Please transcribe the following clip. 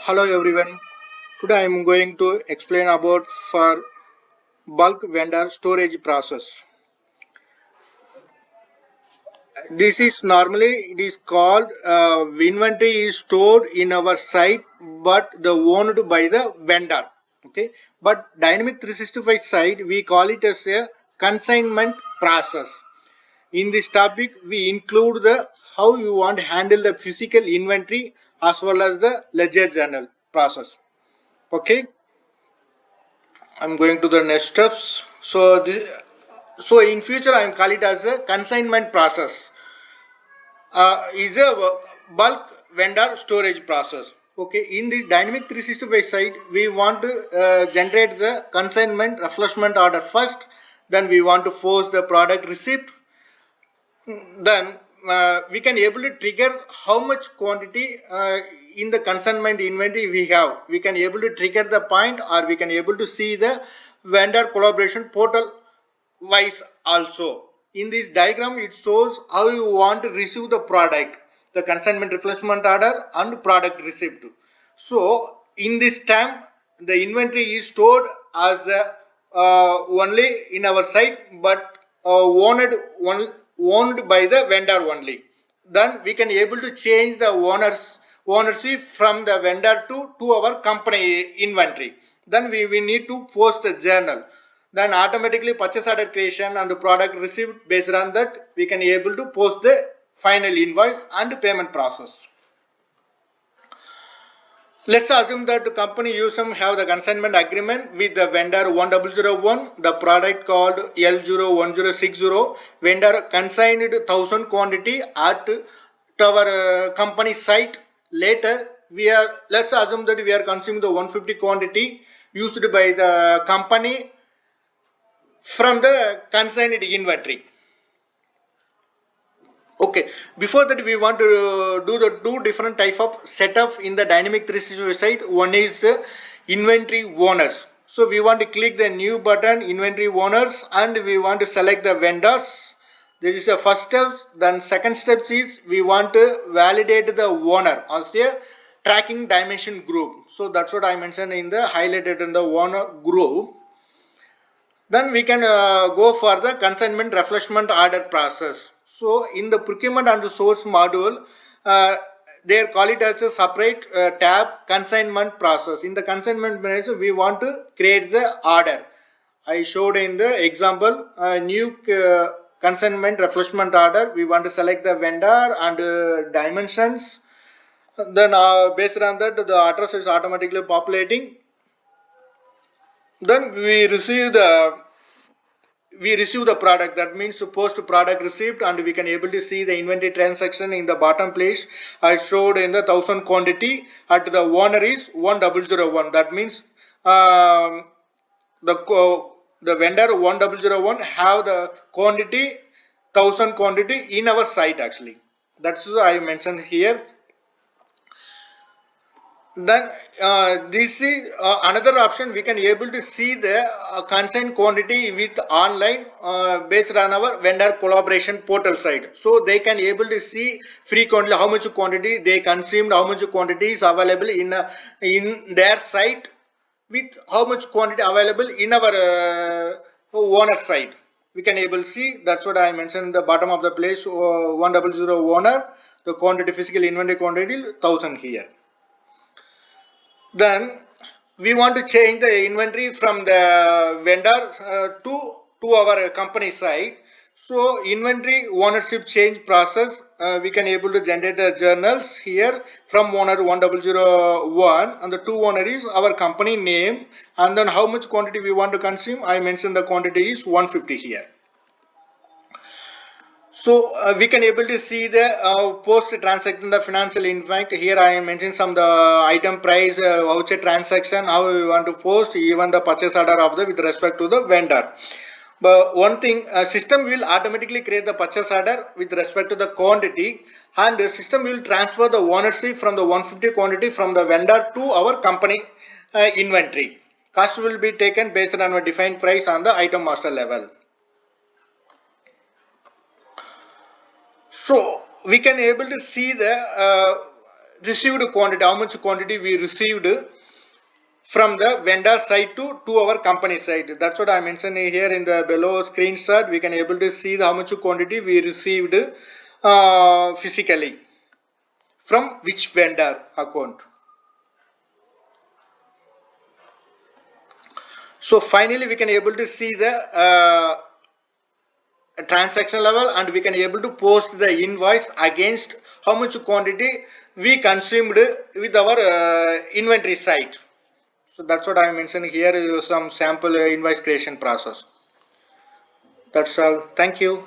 Hello everyone. Today I am going to explain about for bulk vendor storage process. This is normally it is called inventory is stored in our site but the owned by the vendor. Okay, but dynamic 365 site we call it as a consignment process. In this topic we include the how you want to handle the physical inventory as well as the ledger journal process. Okay. I'm going to the next steps. So in future I am call it as a consignment process. Is a bulk vendor storage process. Okay, in this dynamic 365 site, we want to generate the consignment refreshment order first. Then we want to force the product receipt. Then we can able to trigger how much quantity in the consignment inventory we have. We can able to trigger the point, or we can able to see the vendor collaboration portal wise also. In this diagram it shows how you want to receive the product, the consignment replacement order and product receipt. So in this time the inventory is stored as the only in our site, but owned by the vendor only. Then we can able to change the ownership from the vendor to our company inventory. Then we need to post the journal. Then automatically purchase order creation and the product received. Based on that we can able to post the final invoice and payment process. Let's assume that the company USM have the consignment agreement with the vendor 1001, the product called L01060. Vendor consigned 1000 quantity at our company site. Later, let's assume that we are consuming the 150 quantity used by the company from the consigned inventory. Okay, before that we want to do the two different type of setup in the dynamic 360 site. One is the inventory owners. So we want to click the new button inventory owners and we want to select the vendors. This is the first step. Then second step is we want to validate the owner as a tracking dimension group. So that's what I mentioned in the highlighted in the owner group. Then we can go for the consignment refreshment order process. So in the procurement and the source module, they call it as a separate tab consignment process. In the consignment manager, we want to create the order. I showed in the example new consignment refreshment order. We want to select the vendor and dimensions. Then based on that, the address is automatically populating. Then we receive the product. That means post product received, and we can able to see the inventory transaction in the bottom place. I showed in the 1000 quantity at the owner is 1001. That means the vendor 1001 have the quantity 1000 quantity in our site actually. That's I mentioned here. Then this is another option. We can able to see the consigned quantity with online based on our vendor collaboration portal site. So they can able to see frequently how much quantity they consumed, how much quantity is available in their site, with how much quantity available in our owner site. We can able to see. That's what I mentioned in the bottom of the place. 100 owner, the quantity physical inventory quantity 1000 here. Then we want to change the inventory from the vendor to our company side. So inventory ownership change process, we can able to generate the journals here from owner 1001, and the two owner is our company name, and then how much quantity we want to consume. I mentioned the quantity is 150 here. So we can able to see the post transaction, the financial impact. Here I am mentioning some the item price, voucher transaction, how we want to post, even the purchase order of the with respect to the vendor. But one thing, system will automatically create the purchase order with respect to the quantity, and the system will transfer the ownership from the 150 quantity from the vendor to our company inventory. Cost will be taken based on a defined price on the item master level. So we can able to see the received quantity, how much quantity we received from the vendor side to our company side. That's what I mentioned here in the below screenshot. We can able to see how much quantity we received physically from which vendor account. So finally we can able to see the transaction level, and we can able to post the invoice against how much quantity we consumed with our inventory site. So that's what I mentioned here, some sample invoice creation process. That's all. Thank you.